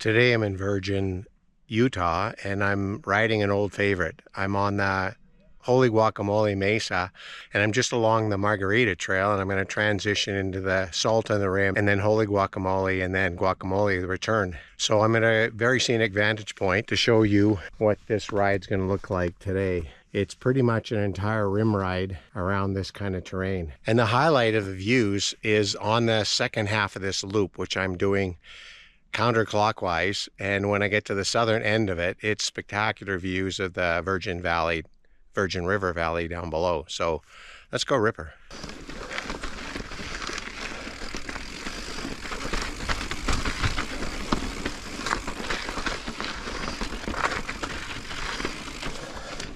Today I'm in Virgin, Utah, and I'm riding an old favorite. I'm on the Holy Guacamole mesa, and I'm just along the Margarita trail, and I'm going to transition into the Salt on the Rim, and then Holy Guacamole, and then Guacamole the return. So I'm at a very scenic vantage point to show you what this ride's going to look like today. It's pretty much an entire rim ride around this kind of terrain. And the highlight of the views is on the second half of this loop, which I'm doing counterclockwise, and when I get to the southern end of it, it's spectacular views of the Virgin River Valley down below. So let's go ripper.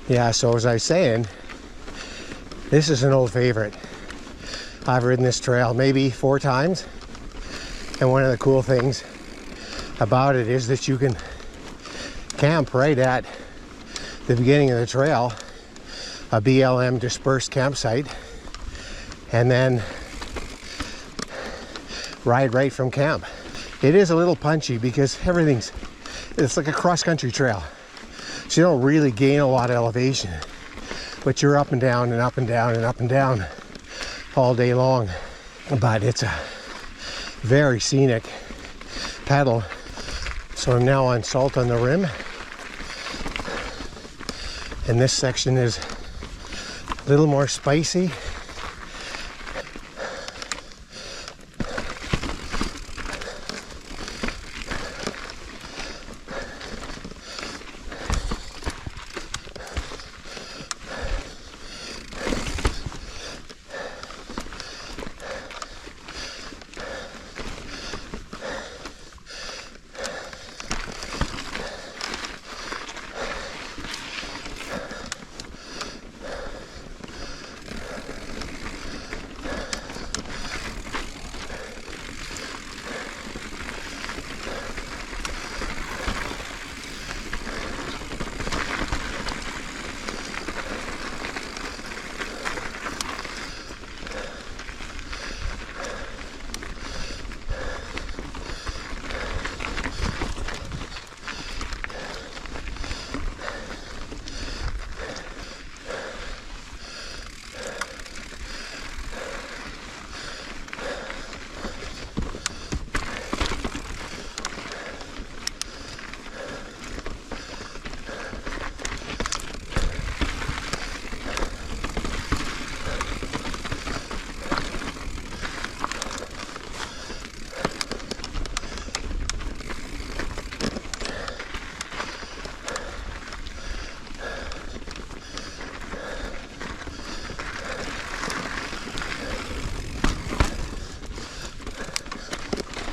Yeah, so as I was saying, this is an old favorite. I've ridden this trail maybe 4 times, and one of the cool things about it is that you can camp right at the beginning of the trail, a BLM dispersed campsite, and then ride right from camp. It is a little punchy because it's like a cross-country trail, so you don't really gain a lot of elevation, but you're up and down and up and down and up and down all day long. But it's a very scenic pedal. So I'm now on Salt on the Rim, and this section is a little more spicy.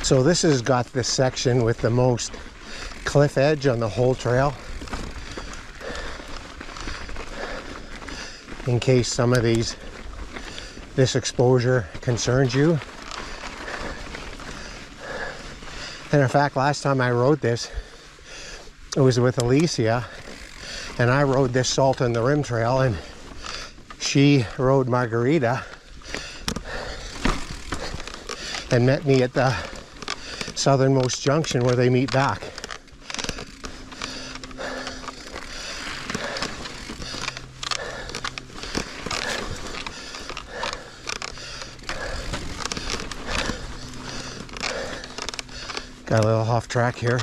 So this has got this section with the most cliff edge on the whole trail. In case some of this exposure concerns you. And in fact, last time I rode this, it was with Alicia, and I rode this Salt on the Rim trail, and she rode Margarita and met me at the southernmost junction where they meet back. Got a little off track here.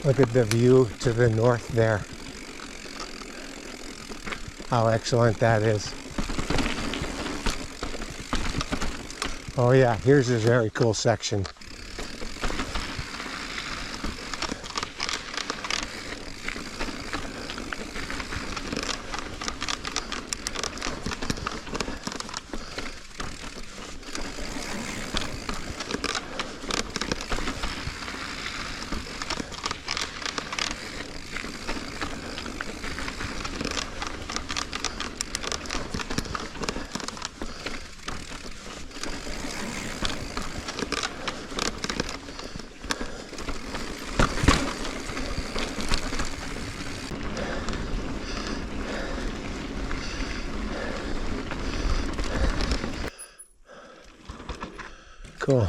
Look at the view to the north there. How excellent that is. Oh yeah, here's a very cool section. Cool.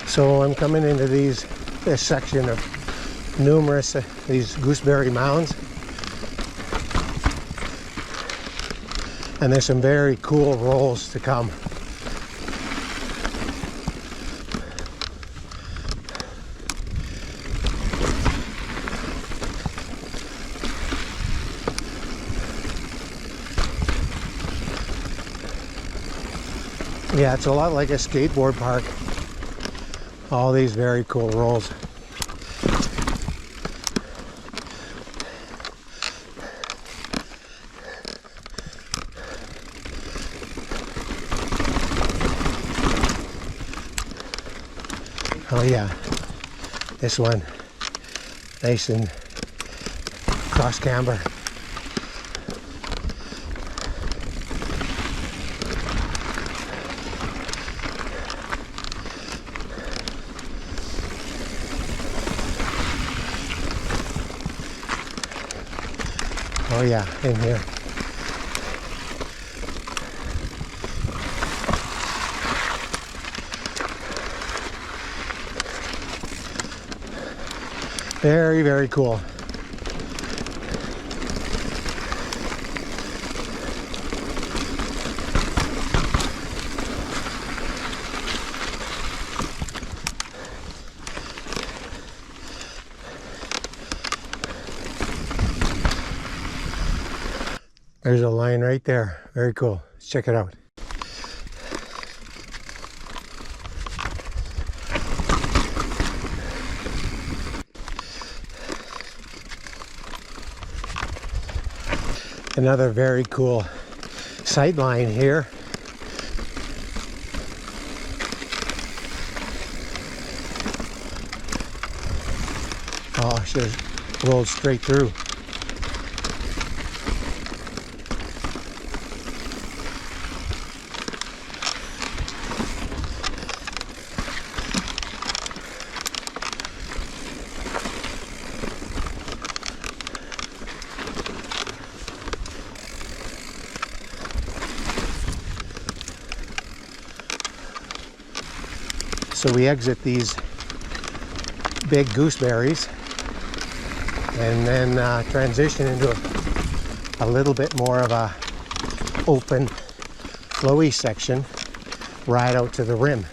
So I'm coming into this section of numerous these gooseberry mounds, and there's some very cool rolls to come. Yeah, it's a lot like a skateboard park. All these very cool rolls. Oh yeah, this one, nice and cross camber. Oh yeah, in here. Very, very cool. There's a line right there. Very cool. Let's check it out. Another very cool sight line here. Oh, I should have rolled straight through. So we exit these big gooseberries and then transition into a little bit more of a open, flowy section right out to the rim.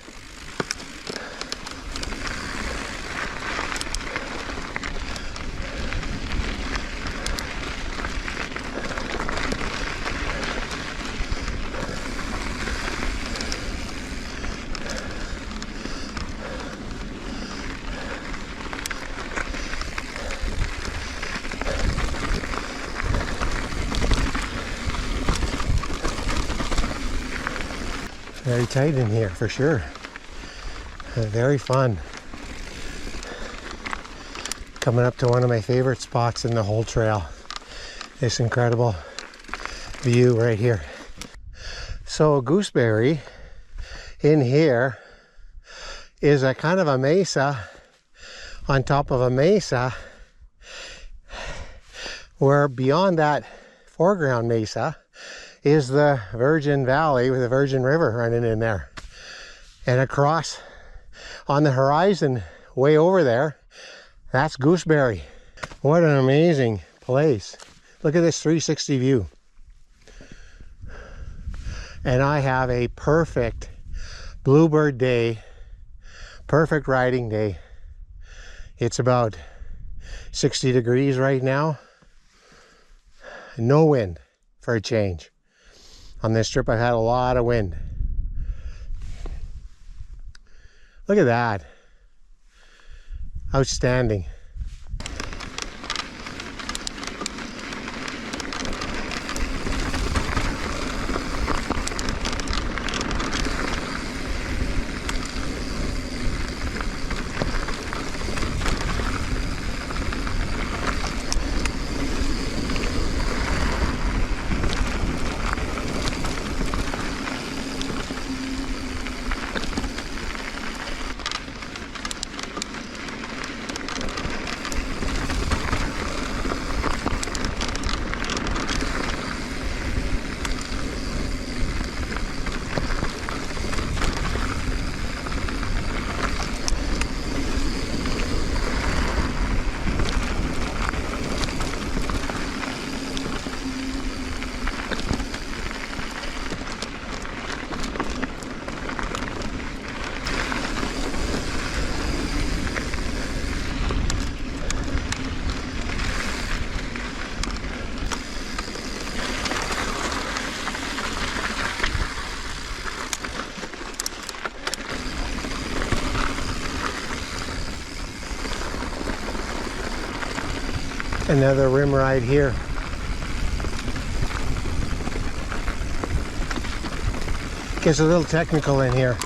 Very tight in here for sure. Very fun. Coming up to one of my favorite spots in the whole trail. This incredible view right here. So a gooseberry in here is a kind of a mesa on top of a mesa, where beyond that foreground mesa is the Virgin Valley with the Virgin River running in there. And across on the horizon way over there, that's Gooseberry. What an amazing place. Look at this 360 view. And I have a perfect bluebird day, perfect riding day. It's about 60 degrees right now. No wind for a change. On this trip, I've had a lot of wind. Look at that. Outstanding. Another rim ride here. Gets a little technical in here.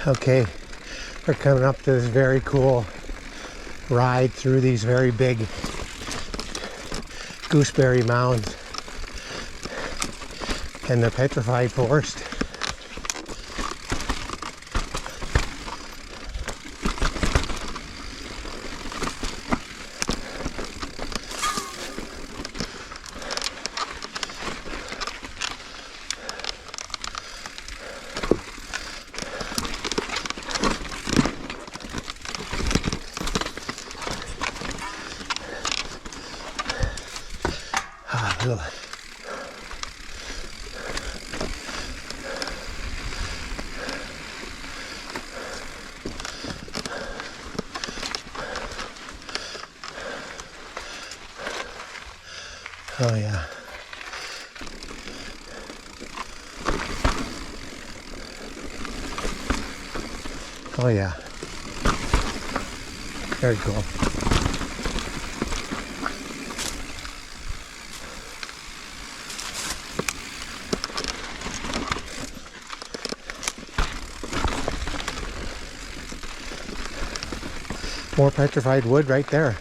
Okay, we're coming up to this very cool ride through these very big gooseberry mounds and the Petrified forest. Oh yeah. Oh yeah. Very cool. More petrified wood right there.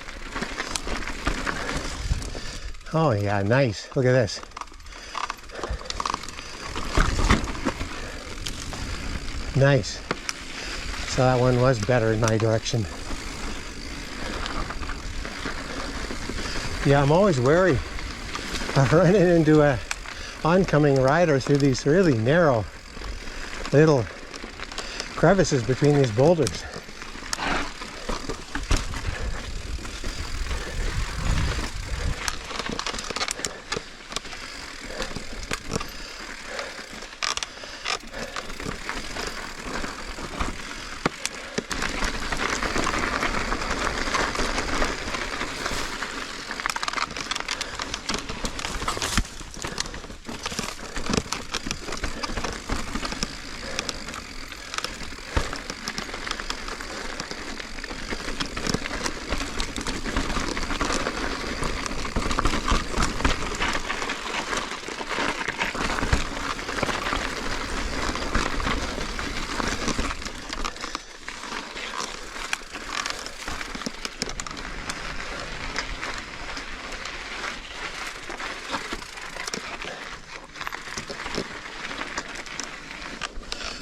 Oh yeah, nice. Look at this. Nice. So that one was better in my direction. Yeah, I'm always wary of running into a oncoming rider through these really narrow little crevices between these boulders.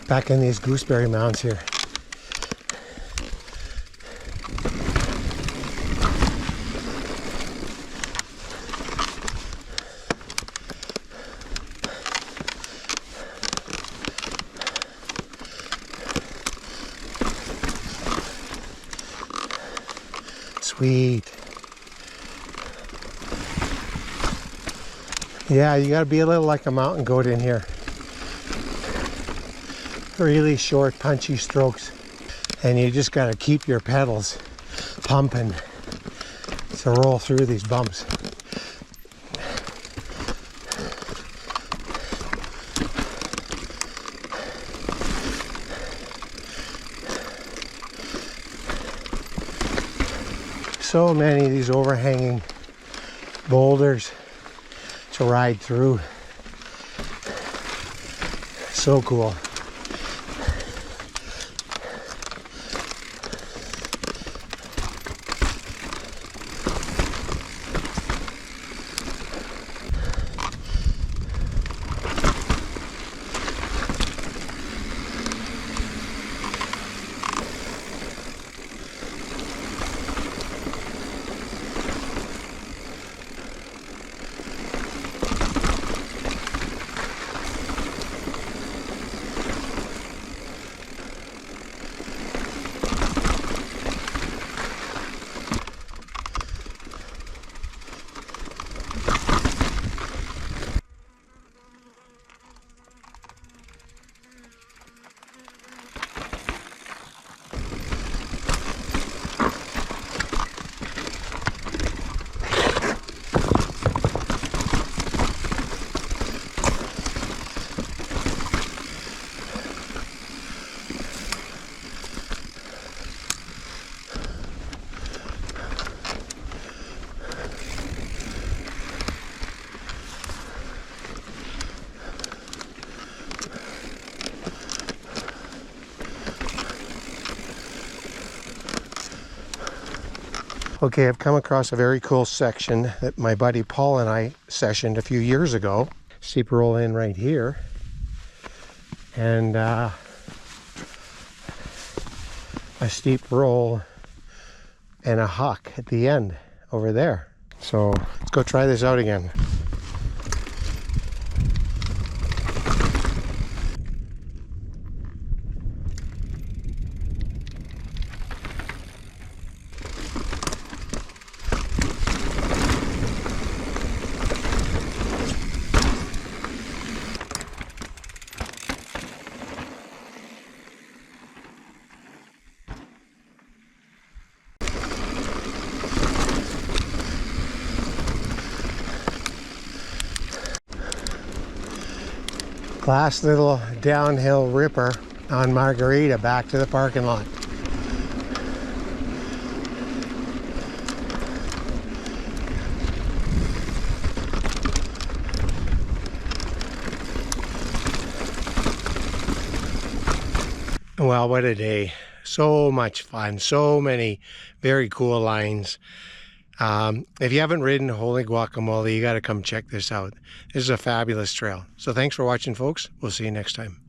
Back in these gooseberry mounds here. Sweet. Yeah, you gotta be a little like a mountain goat in here. Really short, punchy strokes, and you just got to keep your pedals pumping to roll through these bumps. So many of these overhanging boulders to ride through. So cool. Okay, I've come across a very cool section that my buddy Paul and I sessioned a few years ago. Steep roll in right here. And a steep roll and a huck at the end over there. So let's go try this out again. Last little downhill ripper on Margarita back to the parking lot. Well, what a day. So much fun. So many very cool lines. If you haven't ridden Holy Guacamole, you got to come check this out. This is a fabulous trail. So thanks for watching, folks. We'll see you next time.